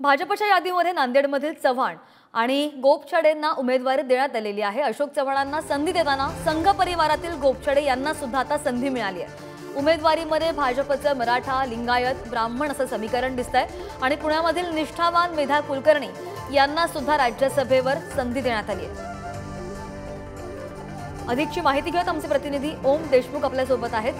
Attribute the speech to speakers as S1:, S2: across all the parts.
S1: भाजपच्या यादीमध्ये नांदेडमधील चव्हाण आणि गोपछडेंना उमेदवारी देण्यात आलेली आहे। अशोक चव्हाणांना संधी देताना संघ परिवारातील गोपछडे यांना सुद्धा आता संधी मिळाली आहे। उमेदवारीमध्ये भाजपचं मराठा, लिंगायत, ब्राह्मण असं समीकरण दिसतंय आणि पुण्यामधील निष्ठावान मेधा कुलकर्णी यांना सुद्धा राज्यसभेवर संधी देण्यात आली आहे। अधिकची माहिती घेऊयात आमचे प्रतिनिधी ओम देशमुख आपल्या सोबत आहेत।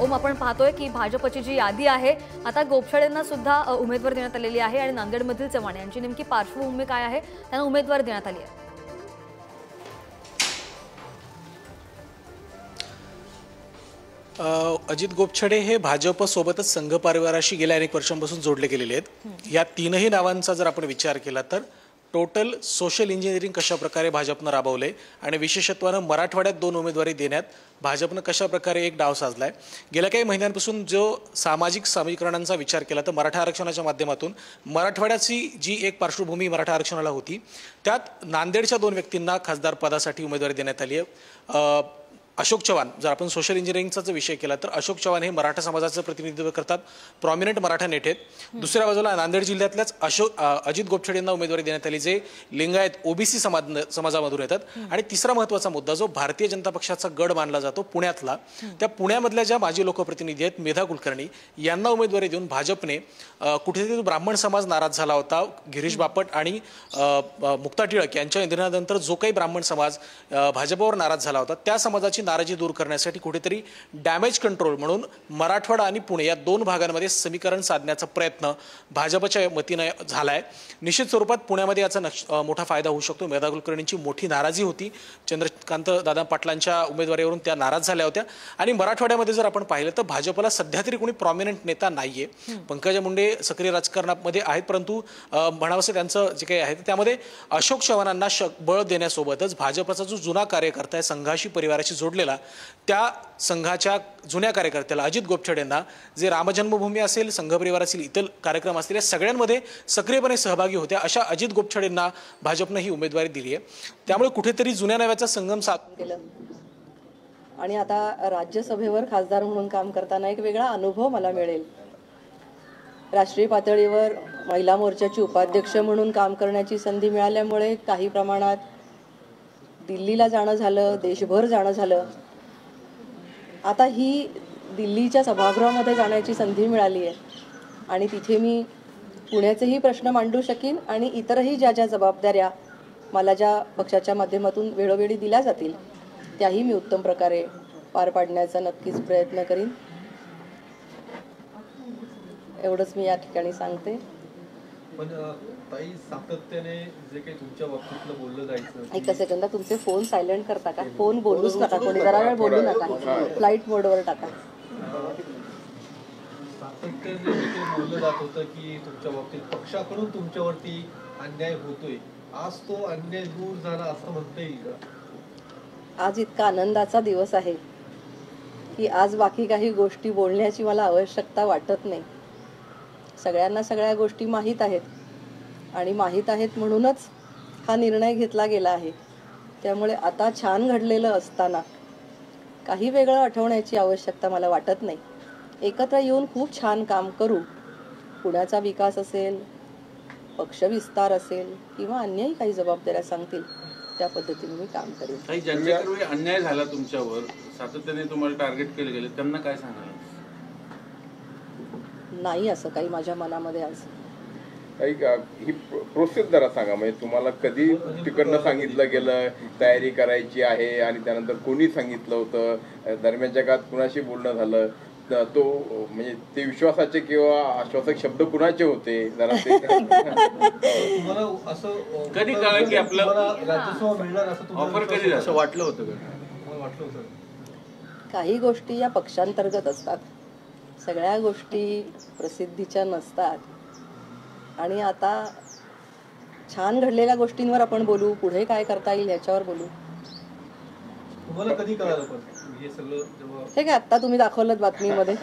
S1: ओम, आपण पाहतोय की भाजपची जी यादी आहे आता गोपछडेंना सुद्धा उमेदवारी देण्यात आलेली आहे आणि नांदेडमधील चव्हाण यांची नेमकी पार्श्वभूमी काय आहे, त्यांना उमेदवारी देण्यात आली आहे?
S2: अजित गोपछडे हे भाजप सोबतच संघ परिवाराशी गेल्या अनेक वर्षांपासून जोडले गेलेले आहेत। या तीनही नावांचा जर आपण विचार केला तर टोटल सोशल इंजिनिअरिंग कशा प्रकारे भाजपनं राबवले आणि विशेषत्वानं मराठवाड्यात 2 उमेदवारी देण्यात भाजपनं कशा प्रकारे एक डाव साधलाय। गेल्या काही महिन्यांपासून जो सामाजिक समीकरणांचा विचार केला तर मराठा आरक्षणाच्या माध्यमातून मराठवाड्याची जी एक पार्श्वभूमी मराठा आरक्षणाला होती त्यात नांदेडच्या 2 व्यक्तींना खासदार पदासाठी उमेदवारी देण्यात आली आहे। अशोक चव्हाण, जर आपण सोशल इंजिनिअरिंगचा जर विषय केला तर अशोक चव्हाण हे मराठा समाजाचं प्रतिनिधित्व करतात, प्रॉमिनंट मराठा नेते आहेत। दुसऱ्या बाजूला नांदेड जिल्ह्यातल्याच अजित गोपछडे यांना उमेदवारी देण्यात आली जे लिंगायत ओबीसी समाजामधून येतात। आणि तिसरा महत्त्वाचा मुद्दा जो भारतीय जनता पक्षाचा गड मानला जातो पुण्यातला, त्या पुण्यामधल्या ज्या माजी लोकप्रतिनिधी आहेत मेधा कुलकर्णी यांना उमेदवारी देऊन भाजपने कुठेतरी ब्राह्मण समाज नाराज झाला होता। गिरीश बापट आणि मुक्ता टिळक यांच्या निधनानंतर जो काही ब्राह्मण समाज भाजपवर नाराज झाला होता त्या समाजाची नाराजी दूर करण्यासाठी कुठेतरी डॅमेज कंट्रोल म्हणून मराठवाडा आणि पुणे या 2 भागांमध्ये समीकरण साधण्याचा प्रयत्न भाजपच्या वतीने झालाय। निश्चित स्वरूपात पुण्यामध्ये याचा मोठा फायदा होऊ शकतो। मेधा कुलकर्णींची मोठी नाराजी होती, चंद्रकांत दादा पाटलांच्या उमेदवारीवरून त्या नाराज झाल्या होत्या। आणि मराठवाड्यामध्ये जर आपण पाहिलं तर भाजपला सध्या तरी कोणी प्रॉमिनंट नेता नाहीये। पंकजा मुंडे सक्रिय राजकारणामध्ये आहेत, परंतु म्हणावंसं त्यांचं जे काही आहे त्यामध्ये अशोक चव्हाणांना बळ देण्यासोबतच भाजपचा जो जुना कार्यकर्ता आहे संघाशी परिवाराशी जोडलेला त्या संघाच्या जुन्या कार्यकर्त्याला अजित गोपछडेंना जे रामजन्मभूमी असेल, संघ परिवार असेल, इतर कार्यक्रम असतील या सगळ्यांमध्ये सक्रियपणे सहभागी होत्या अशा अजित गोपछडेंना भाजपने ही उमेदवारी दिली आहे। त्यामुळे कुठेतरी जुन्या नव्याचा संगम साधला
S3: आणि आता राज्यसभेवर खासदार म्हणून काम करताना एक वेगळा अनुभव मला मिळेल। राष्ट्रीय पातळीवर महिला मोर्चाची उपाध्यक्ष म्हणून काम करण्याची संधी मिळाल्यामुळे काही प्रमाणात दिल्लीला जाणं झालं, देशभर जाणं झालं। आता ही दिल्लीच्या सभागृहामध्ये जाण्याची संधी मिळाली आहे आणि तिथे मी पुण्याचेही प्रश्न मांडू शकीन आणि इतरही ज्या ज्या जबाबदाऱ्या मला ज्या पक्षाच्या माध्यमातून वेळोवेळी दिल्या जातील त्याही मी उत्तम प्रकारे पार पाडण्याचा नक्कीच प्रयत्न करीन। एवढंच मी या ठिकाणी सांगते।
S4: पण ताई, सातत्याने जे काही तुमच्या बाबतीतलं बोललं जायचं,
S3: एक सेकंद, तुमचे फोन सायलेंट करता का? फोन बोलूच नका, कोणी जरा वेळ बोलू नका, फ्लाईट मोडवर टाका।
S4: सातत्याने जे काही बोललं जात होतं की तुमच्या बाबतीत पक्षाकडून तुमच्यावरती अन्याय होतोय, आज तो अन्याय दूर झाला असं म्हणता येईल का?
S3: आज इतका आनंदाचा दिवस आहे की आज बाकी काही गोष्टी बोलण्याची मला आवश्यकता वाटत नाही। सगळ्यांना सगळ्या गोष्टी माहीत आहेत आणि माहीत आहेत म्हणूनच हा निर्णय घेतला गेला आहे। त्यामुळे आता छान घडलेलं असताना काही वेगळं आठवण्याची आवश्यकता मला वाटत नाही। एकत्र येऊन खूप छान काम करू। पुण्याचा विकास असेल, पक्ष विस्तार असेल किंवा अन्यही काही जबाबदाऱ्या सांगतील त्या पद्धतीने मी काम करेन।
S5: काही ज्यांच्याकडे अन्याय झाला तुमच्यावर, सातत्याने तुम्हाला टार्गेट केले गेले, त्यांना काय सांगाल?
S3: नाही असं काही माझ्या मनामध्ये आज।
S6: ही प्रोसेस जरा सांगा, म्हणजे तुम्हाला कधी तिकडनं सांगितलं गेलं तयारी करायची आहे आणि त्यानंतर कोणी सांगितलं होतं, दरम्यानच्या काळात कुणाशी बोलणं झालं, तो म्हणजे ते विश्वासाचे किंवा आश्वासक शब्द कुणाचे होते जरा ते
S4: तुम्हाला असं
S5: कधी कळलं की आपलं
S4: राज्यसभा मिळणार असं
S5: ऑफर कधी असं वाटलं होतं का?
S4: मला वाटलं होतं।
S3: काही गोष्टी या पक्षांतर्गत असतात, सगळ्या गोष्टी प्रसिद्धीच्या नसतात आणि आता छान घडलेल्या गोष्टींवर आपण बोलू, पुढे काय करता येईल ह्याच्यावर बोलू।
S4: तुम्हाला कधी कळालं पण हे सगळं जेव्हा
S3: हे काय आता तुम्ही दाखवलं बातमीमध्ये?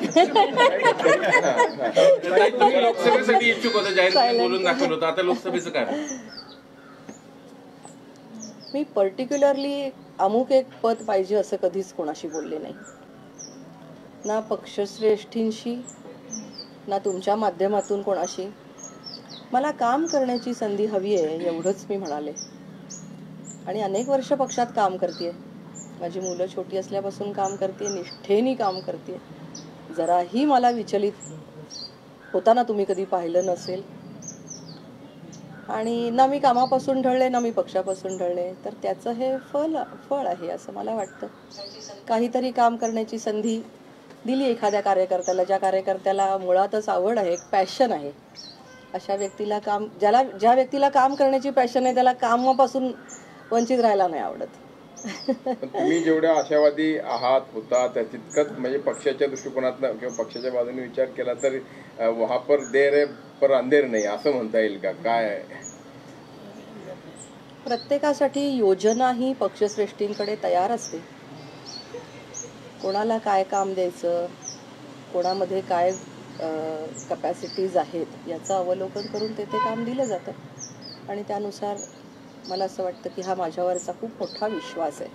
S5: तुम्ही लोकसभेसाठी इच्छुक होता, जाहीर बोलून दाखवलं होतं, आता लोकसभेचं काय?
S3: मी पर्टिक्युलरली अमुक एक पद पाहिजे असं कधीच कोणाशी बोलले नाही, ना पक्षश्रेष्ठींशी ना तुमच्या माध्यमातून कोणाशी। मला काम करण्याची संधी हवी आहे एवढंच मी म्हणाले. आणि अनेक वर्ष पक्षात काम करते. माझी मुलं छोटी असल्यापासून काम करते, निष्ठेने काम करते. जराही मला विचलित होताना तुम्ही कधी पाहिलं नसेल. आणि ना मी कामापासून ढळले ना मी पक्षापासून ढळले. तर त्याचं हे फळ आहे असं मला वाटतं. काहीतरी काम करण्याची संधी दिली एखाद्या कार्यकर्त्याला, ज्या कार्यकर्त्याला मुळातच आवड आहे, एक पॅशन आहे, अशा व्यक्तीला ज्या व्यक्तीला काम करण्याची पॅशन आहे त्याला कामापासून वंचित राहायला नाही आवडत.
S6: तुम्ही जेवढ्या आशावादी होता तितकंच म्हणजे पक्षाच्या दृष्टिकोनातनं किंवा पक्षाच्या बाजूने विचार केला तर वहा पर देर है पर अंधेर नाही असं म्हणता येईल का? काय
S3: प्रत्येकासाठी योजना ही पक्षश्रेष्ठींकडे तयार असते. कोणाला काय काम द्यायचं, कोणामध्ये काय कपॅसिटीज आहेत याचं अवलोकन करून ते काम दिलं जातं. आणि त्यानुसार मला असं वाटतं की हा माझ्यावरचा खूप मोठा विश्वास आहे.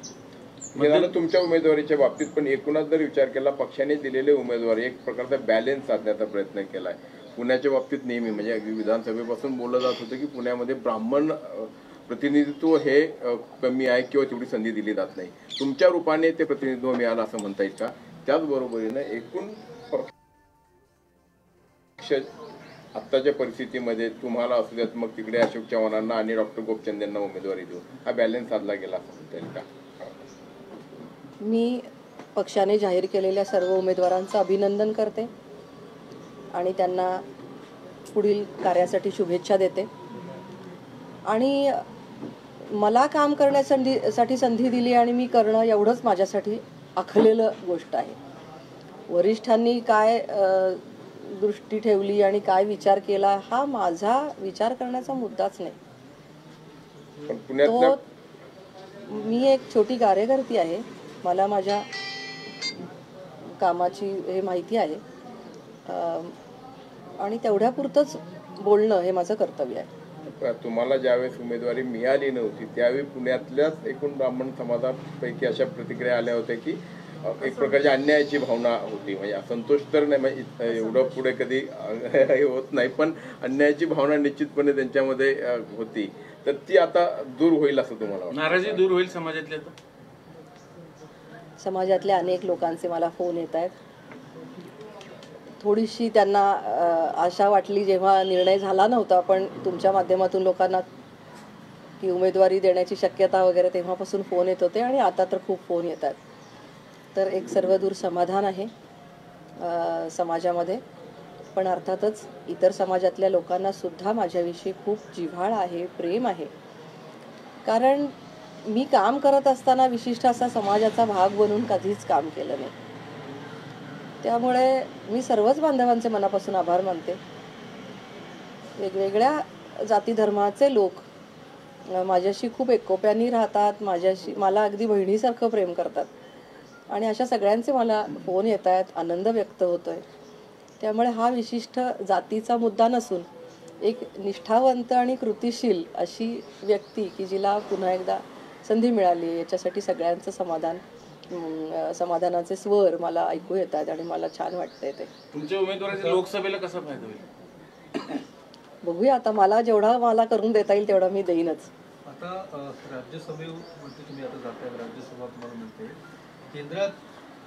S6: हे झालं तुमच्या उमेदवारीच्या बाबतीत. पण एकूणच जर विचार केला पक्षाने दिलेले उमेदवार एक प्रकारचा बॅलन्स साधण्याचा प्रयत्न केलाय. पुण्याच्या बाबतीत नेहमी म्हणजे अगदी विधानसभेपासून बोललं जात होतं की पुण्यामध्ये ब्राह्मण प्रतिनिधित्व हे कमी आहे किंवा तेवढी संधी दिली जात नाही. तुमच्या रूपाने ते प्रतिनिधित्व मिळालं असं म्हणता येईल का? त्याचबरोबरीनं एकूण पक्ष आत्ताच्या परिस्थितीमध्ये तुम्हाला असू द्यात मग तिकडे अशोक चव्हाणांना आणि डॉक्टर गोपचंद यांना उमेदवारी देऊन हा बॅलन्स साधला गेला असं म्हणता येईल का?
S3: मी पक्षाने जाहीर केलेल्या सर्व उमेदवारांचं अभिनंदन करते आणि त्यांना पुढील कार्यासाठी शुभेच्छा देते. आणि मला काम करण्यासाठी संधी दिली आणि मी करणं एवढंच माझ्यासाठी आखलेलं गोष्ट आहे. वरिष्ठांनी काय दृष्टी ठेवली आणि काय विचार केला हा माझा विचार करण्याचा मुद्दाच नाही. तो मी एक छोटी कार्यकर्ती आहे. मला माझ्या कामाची हे माहिती आहे आणि तेवढ्यापुरतंच बोलणं हे माझं कर्तव्य आहे.
S6: तुम्हाला ज्यावेळेस उमेदवारी मिळाली नव्हती त्यावेळी पुण्यातल्याच एकूण ब्राह्मण समाजापैकी अशा प्रतिक्रिया आल्या होत्या की एक प्रकारची अन्यायाची भावना होती. म्हणजे असंतोष तर नाही, म्हणजे एवढं पुढे कधी होत नाही, पण अन्यायाची भावना निश्चितपणे त्यांच्यामध्ये होती. तर ती आता दूर होईल असं तुम्हाला वाटतं?
S5: नाराजी दूर होईल समाजातल्या?
S3: समाजातल्या अनेक लोकांचे मला फोन येत आहेत. थोडीशी त्यांना आशा वाटली जेव्हा निर्णय झाला नव्हता, पण तुमच्या माध्यमातून लोकांना की उमेदवारी देण्याची शक्यता वगैरे तेव्हापासून फोन येत होते आणि आता तर खूप फोन येतात. तर एक सर्वदूर समाधान आहे समाजामध्ये. पण अर्थातच इतर समाजातल्या लोकांना सुद्धा माझ्याविषयी खूप जिव्हाळा आहे, प्रेम आहे. कारण मी काम करत असताना विशिष्ट असा समाजाचा भाग बनून कधीच काम केलं नाही. त्यामुळे मी सर्वच बांधवांचे मनापासून आभार मानते. वेगवेगळ्या जाती धर्माचे लोक माझ्याशी खूप एकोप्याने राहतात, मला अगदी बहिणीसारखं प्रेम करतात आणि अशा सगळ्यांचे मला फोन येत आहेत, आनंद व्यक्त होतोय. त्यामुळे हा विशिष्ट जातीचा मुद्दा नसून एक निष्ठावंत आणि कृतिशील अशी व्यक्ती की जिला पुन्हा एकदा संधी मिळाली याच्यासाठी सगळ्यांचं समाधानाचे स्वर मला ऐकू येतात आणि मला छान वाटतंय. ते
S5: तुमच्या उमेदवाराचा लोकसभेला कसा फायदा होईल
S3: बघूया. आता मला जेवढा करून देता येईल तेवढा मी देईनच.
S4: आता राज्यसभेमध्ये तुम्ही आता जाताय, राज्यसभा तुम्हाला मिळते, केंद्रात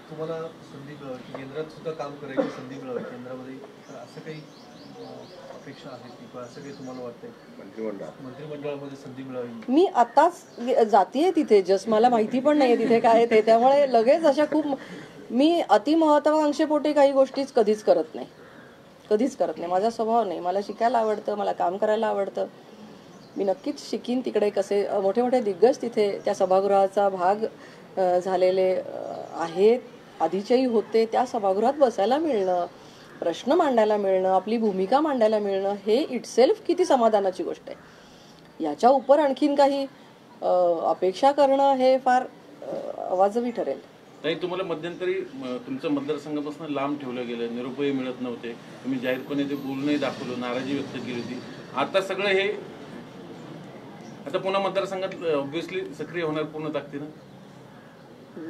S4: तुम्हाला संधी मिळावी, केंद्रात सुद्धा काम करायची संधी मिळावी केंद्रामध्ये, तर असं काही अपेक्षा आहेत किंवा असं काही तुम्हाला वाटतंय मंत्रिमंडळामध्ये संधी मिळावी? मी आताच जातीये तिथे, जस्ट मला माहिती पण नाहीये तिथे काय ते. त्यामुळे लगेच अशा खूप मी अतिमहत्वाकांक्षेपोटी काही गोष्टीच कधीच करत नाही. माझा स्वभाव नाही. मला शिकायला आवडतं, मला काम करायला आवडतं. मी नक्कीच शिकीन तिकडे. कसे मोठे मोठे दिग्गज तिथे त्या सभागृहाचा भाग झालेले आहेत, आधीचेही होते. त्या सभागृहात बसायला मिळणं, प्रश्न मांडायला मिळणं, आपली भूमिका मांडायला मिळणं हे इटसेल्फ किती समाधानाची गोष्ट आहे. याच्या उपर आणखीन काही अपेक्षा करणं हे फार अवाजवी ठरेल.
S5: ताई, तुम्हाला मध्यंतरी तुमच्या मतदारसंघापासून लांब ठेवलं गेलं, निरोपही मिळत नव्हते, तुम्ही जाहीरपणे ते बोलणंही दाखवलं, नाराजी व्यक्त केली होती. आता सगळं हे आता पुन्हा मतदारसंघात ऑब्व्हियसली सक्रिय होणार पूर्ण ताकदीनं?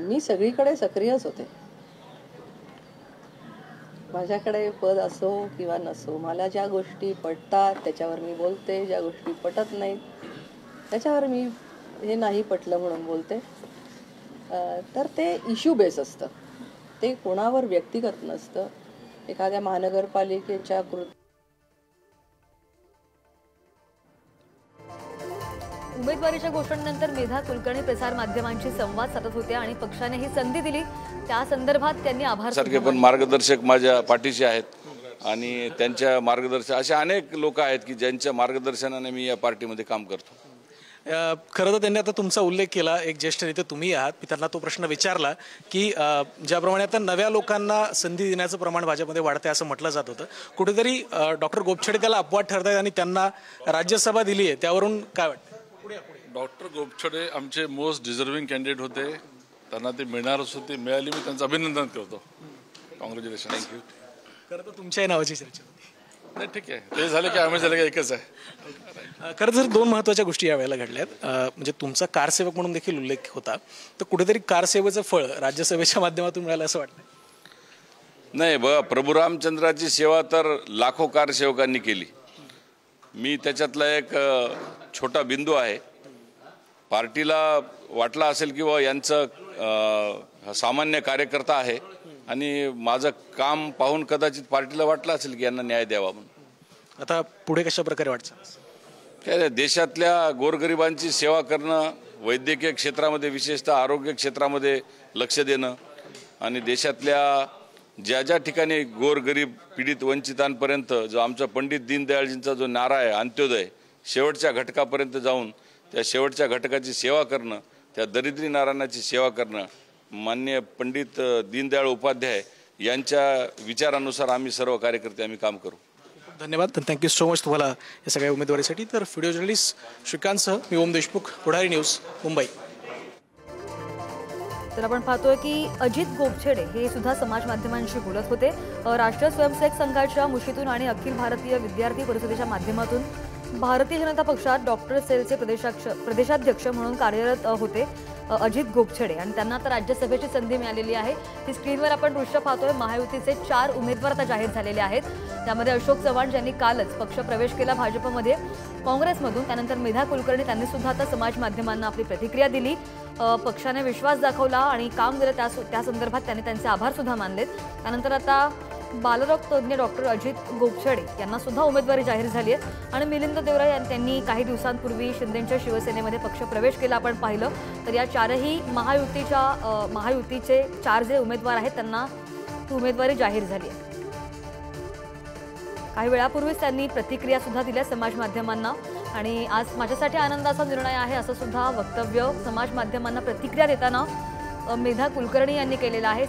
S3: मी सगळीकडे सक्रियच होते. माझ्याकडे पद असो किंवा नसो, मला ज्या गोष्टी पटतात त्याच्यावर मी बोलते, ज्या गोष्टी पटत नाहीत त्याच्यावर मी हे नाही पटलं म्हणून बोलते. तर ते इश्यू बेस असतं, ते कोणावर व्यक्तिगत नसतं. एखाद्या महानगरपालिकेच्या
S1: उमेदवारीच्या घोषणेनंतर मेधा कुलकर्णी प्रसार माध्यमांशी संवाद साधत होते आणि पक्षाने ही संधी दिली त्या संदर्भात त्यांनी आभार
S7: सारखे पण मार्गदर्शक माझ्या पाठीशी आहेत आणि त्यांच्या मार्गदर्शक असे अनेक लोक आहेत की ज्यांच्या मार्गदर्शनाने मी या पार्टीमध्ये काम करतो.
S2: खरं तर त्यांनी आता तुमचा उल्लेख केला, एक ज्येष्ठ नेते तुम्ही आहात. मी त्यांना तो प्रश्न विचारला की ज्याप्रमाणे आता नव्या लोकांना संधी देण्याचं प्रमाण भाजपमध्ये वाढतंय असं म्हटलं जात होतं, कुठेतरी डॉक्टर गोपछडे त्याला अपवाद ठरतायत आणि त्यांना राज्यसभा दिली आहे, त्यावरून काय वाटतं?
S8: डॉक्टर गोपछडे आमचे मोस्ट डिझर्विंग कॅन्डिडेट होते, त्यांना ते मिळणारच होते, मिळाली. मी त्यांचं अभिनंदन करतो. कॉंग्रॅच्युलेशन. थँक्यू.
S2: खरं तर तुमच्याही नावाची चर्चा होती.
S8: नाही ठीक आहे, ते झालं की आम्ही झालं की एकच आहे.
S2: खरं तर दोन महत्त्वाच्या गोष्टी यावेळेला घडल्यात. म्हणजे तुमचा कारसेवक म्हणून देखील उल्लेख होता, तर कुठेतरी कारसेवेचं फळ राज्यसभेच्या माध्यमातून मिळालं असं वाटतं?
S7: नाही बघा, प्रभू रामचंद्राची सेवा तर लाखो कारसेवकांनी केली. मी त्याच्यातला एक छोटा बिंदू आहे. पार्टीला वाटलं असेल की यांचं सामान्य कार्यकर्ता आहे आणि माझं काम पाहून कदाचित पार्टीला वाटलं असेल की यांना न्याय द्यावा म्हणून.
S2: आता पुढे कशा प्रकारे वाटतं?
S7: काय देशातल्या गोरगरिबांची सेवा करणं, वैद्यकीय क्षेत्रामध्ये विशेषतः आरोग्य क्षेत्रामध्ये लक्ष देणं आणि देशातल्या ज्या ज्या ठिकाणी गोरगरीब पीडित वंचितांपर्यंत जो आमचा पंडित दीनदयाळजींचा जो नारा आहे अंत्योदय, शेवटच्या घटकापर्यंत जाऊन त्या शेवटच्या घटकाची सेवा करणं, त्या दरिद्री नारायणाची सेवा करणं, माननीय पंडित दीनदयाळ उपाध्याय यांच्या विचारानुसार आम्ही सर्व कार्यकर्ते आम्ही काम करू.
S2: धन्यवाद. थँक्यू सो मच तुम्हाला या सगळ्या उमेदवारीसाठी. तर व्हिडिओ जर्नलिस्ट श्रीकांतसह मी ओम देशमुख, पुढारी न्यूज, मुंबई.
S1: तर आपण पाहतोय की अजित गोपछडे हे सुद्धा समाज माध्यमांशी बोलत होते. राष्ट्रीय स्वयंसेवक संघाच्या मुशीतून आणि अखिल भारतीय विद्यार्थी परिषदेच्या माध्यमातून भारतीय जनता पक्षात डॉक्टर सेलचे प्रदेशाध्यक्ष म्हणून कार्यरत होते अजित गोपछडे आणि त्यांना आता राज्यसभेची संधी मिळालेली आहे. ती स्क्रीनवर आपण दृश्य पाहतोय. महायुतीचे 4 उमेदवार आता जाहीर झालेले आहेत. त्यामध्ये अशोक चव्हाण ज्यांनी कालच पक्ष प्रवेश केला भाजपमध्ये काँग्रेसमधून. त्यानंतर मेधा कुलकर्णी त्यांनी सुद्धा आता समाज माध्यमांना आपली प्रतिक्रिया दिली. पक्षाने विश्वास दाखवला आणि काम दिलं त्या संदर्भात त्यांनी त्यांचे आभार सुद्धा मानलेत. त्यानंतर आता बालरोग तज्ज्ञ डॉक्टर अजित गोपछडे यांना सुद्धा उमेदवारी जाहीर झाली आहे आणि मिलिंद देवरा यांनी काही दिवसांपूर्वी शिंदेच्या शिवसेनेमध्ये पक्ष प्रवेश केला आपण पाहिलं तर या 4ही महायुतीचे 4 जे उमेदवार आहेत त्यांना उमेदवारी जाहीर झाली आहे. काही वेळापूर्वीच त्यांनी प्रतिक्रिया सुद्धा दिल्या समाज माध्यमांना आणि आज माझ्यासाठी आनंदाचा निर्णय आहे असं सुद्धा वक्तव्य समाज माध्यमांना प्रतिक्रिया देताना मेधा कुलकर्णी यांनी केलेलं आहे.